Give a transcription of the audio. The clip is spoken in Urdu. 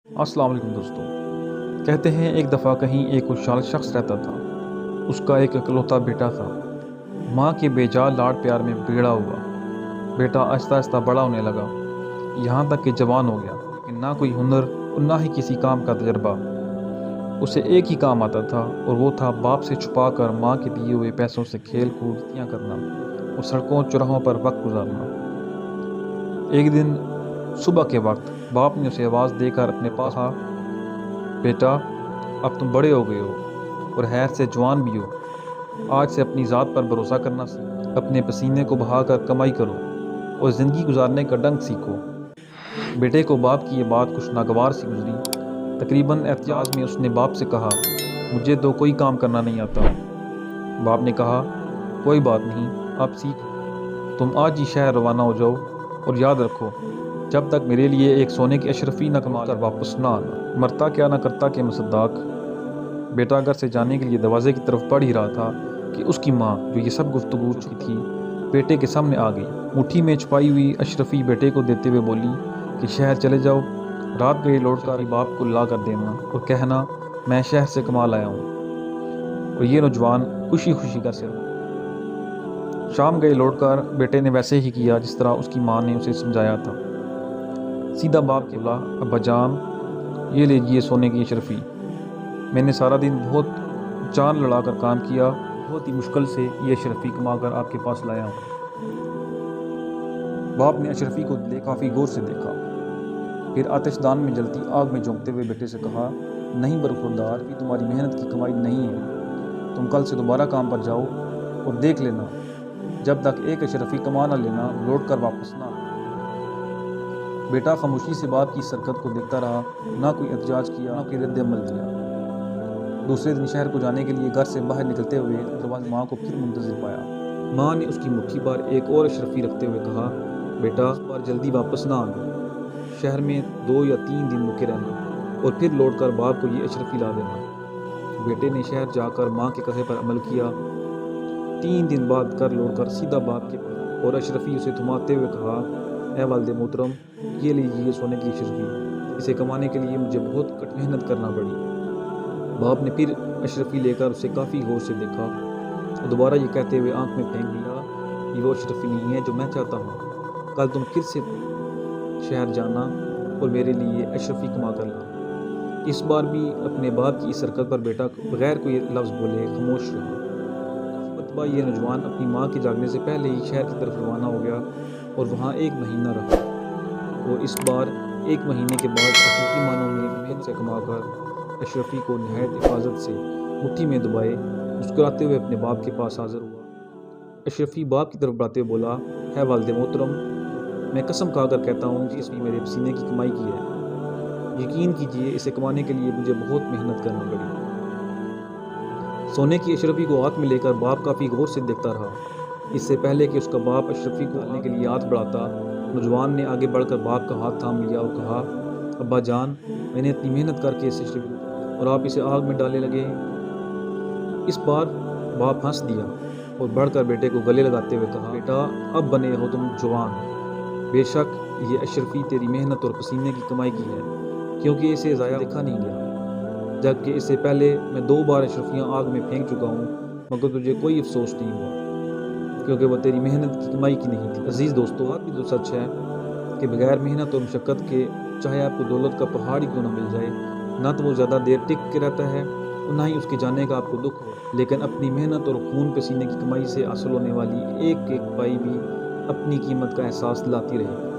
السلام علیکم دوستوں، کہتے ہیں ایک دفعہ کہیں ایک خوشحال شخص رہتا تھا۔ اس کا ایک اکلوتا بیٹا تھا۔ ماں کے بے جا لاڑ پیار میں بگڑا ہوا بیٹا آہستہ آہستہ بڑا ہونے لگا، یہاں تک کہ جوان ہو گیا، لیکن نہ کوئی ہنر اور نہ ہی کسی کام کا تجربہ۔ اسے ایک ہی کام آتا تھا اور وہ تھا باپ سے چھپا کر ماں کے دیے ہوئے پیسوں سے کھیل کود کرنا اور سڑکوں چوراہوں پر وقت گزارنا۔ ایک دن صبح کے وقت باپ نے اسے آواز دے کر اپنے پاس کہا، بیٹا اب تم بڑے ہو گئے ہو اور خیر سے جوان بھی ہو، آج سے اپنی ذات پر بھروسہ کرنا سیکھو، اپنے پسینے کو بہا کر کمائی کرو اور زندگی گزارنے کا ڈنگ سیکھو۔ بیٹے کو باپ کی یہ بات کچھ ناگوار سی گزری۔ تقریباً احتجاج میں اس نے باپ سے کہا، مجھے تو کوئی کام کرنا نہیں آتا۔ باپ نے کہا، کوئی بات نہیں، آپ سیکھو، تم آج ہی شہر روانہ ہو جاؤ اور یاد رکھو جب تک میرے لیے ایک سونے کی اشرفی نہ کما کر واپس نہ آنا۔ مرتا کیا نہ کرتا کہ مصداق۔ بیٹا گھر سے جانے کے لیے دروازے کی طرف بڑھ ہی رہا تھا کہ اس کی ماں جو یہ سب گفتگو چکی تھی بیٹے کے سامنے آ گئی۔ مٹھی میں چھپائی ہوئی اشرفی بیٹے کو دیتے ہوئے بولی کہ شہر چلے جاؤ، رات گئے لوٹ کر باپ کو لا کر دینا اور کہنا میں شہر سے کما لایا ہوں۔ اور یہ نوجوان خوشی خوشی گھر سے رہا۔ شام گئے لوٹ کر بیٹے نے ویسے ہی کیا جس طرح اس کی ماں نے اسے سمجھایا تھا۔ سیدھا باپ کے بولا، ابا جان یہ لیجیے سونے کی اشرفی، میں نے سارا دن بہت جان لڑا کر کام کیا، بہت ہی مشکل سے یہ اشرفی کما کر آپ کے پاس لایا ہوں۔ باپ نے اشرفی کو کافی غور سے دیکھا، پھر آتش دان میں جلتی آگ میں جھونکتے ہوئے بیٹے سے کہا، نہیں برخوردار، یہ تمہاری محنت کی کمائی نہیں ہے، تم کل سے دوبارہ کام پر جاؤ اور دیکھ لینا جب تک ایک اشرفی کما نہ لینا لوٹ کر واپس نہ آنا۔ بیٹا خاموشی سے باپ کی اس حرکت کو دیکھتا رہا، نہ کوئی احتجاج کیا نہ کوئی رد عمل دیا۔ دوسرے دن شہر کو جانے کے لیے گھر سے باہر نکلتے ہوئے دروازے ماں کو پھر منتظر پایا۔ ماں نے اس کی مٹھی پر ایک اور اشرفی رکھتے ہوئے کہا، بیٹا اس بار جلدی واپس نہ آنا، شہر میں 2 یا 3 دن رکے رہنا اور پھر لوٹ کر باپ کو یہ اشرفی لا دینا۔ بیٹے نے شہر جا کر ماں کے کہے پر عمل کیا۔ 3 دن بعد گھر لوٹ کر سیدھا باپ کے پاس اور اشرفی اسے تھماتے ہوئے کہا، اے والد محترم، یہ لیجیے سونے کی اشرفی، اسے کمانے کے لیے مجھے بہت محنت کرنا پڑی۔ باپ نے پھر اشرفی لے کر اسے کافی غور سے دیکھا اور دوبارہ یہ کہتے ہوئے آنکھ میں پھینک دیا، یہ وہ اشرفی نہیں ہے جو میں چاہتا ہوں، کل تم پھر سے شہر جانا اور میرے لیے اشرفی کما کر لانا۔ اس بار بھی اپنے باپ کی اس حرکت پر بیٹا بغیر کوئی لفظ بولے خاموش رہا۔ مرتبہ یہ نوجوان اپنی ماں کے جاگنے سے پہلے ہی شہر کی طرف روانہ ہو گیا اور وہاں 1 مہینہ رہا اور اس بار 1 مہینے کے بعد حقیقی معنوں میں محنت سے کما کر اشرفی کو نہایت حفاظت سے مٹھی میں دبائے مسکراتے ہوئے اپنے باپ کے پاس حاضر ہوا۔ اشرفی باپ کی طرف بڑھاتے ہوئے بولا، ہے والد محترم، میں قسم کھا کر کہتا ہوں کہ اس نے میرے پسینے کی کمائی کی ہے، یقین کیجیے اسے کمانے کے لیے مجھے بہت محنت کرنا پڑی۔ سونے کی اشرفی کو ہاتھ میں لے کر باپ کافی غور سے دیکھتا رہا۔ اس سے پہلے کہ اس کا باپ اشرفی کو لانے کے لیے ہاتھ بڑھاتا، نوجوان نے آگے بڑھ کر باپ کا ہاتھ تھام لیا اور کہا، ابا جان میں نے اتنی محنت کر کے اس اشرفی اور آپ اسے آگ میں ڈالنے لگے ہیں۔ اس بار باپ ہنس دیا اور بڑھ کر بیٹے کو گلے لگاتے ہوئے کہا، بیٹا اب بنے ہو تم جوان، بے شک یہ اشرفی تیری محنت اور پسینے کی کمائی کی ہے، کیونکہ اسے ضائع دیکھا نہیں گیا، جبکہ اس سے پہلے میں 2 بار اشرفیاں آگ میں پھینک چکا ہوں، مگر تجھے کوئی افسوس نہیں ہوا، کیونکہ وہ تیری محنت کی کمائی کی نہیں تھی۔ عزیز دوستو، بات بھی تو سچ ہے کہ بغیر محنت اور مشقت کے چاہے آپ کو دولت کا پہاڑ ہی کیوں نہ مل جائے، نہ تو وہ زیادہ دیر ٹک کے رہتا ہے اور نہ ہی اس کے جانے کا آپ کو دکھ ہو، لیکن اپنی محنت اور خون پسینے کی کمائی سے حاصل ہونے والی ایک ایک پائی بھی اپنی قیمت کا احساس دلاتی رہے۔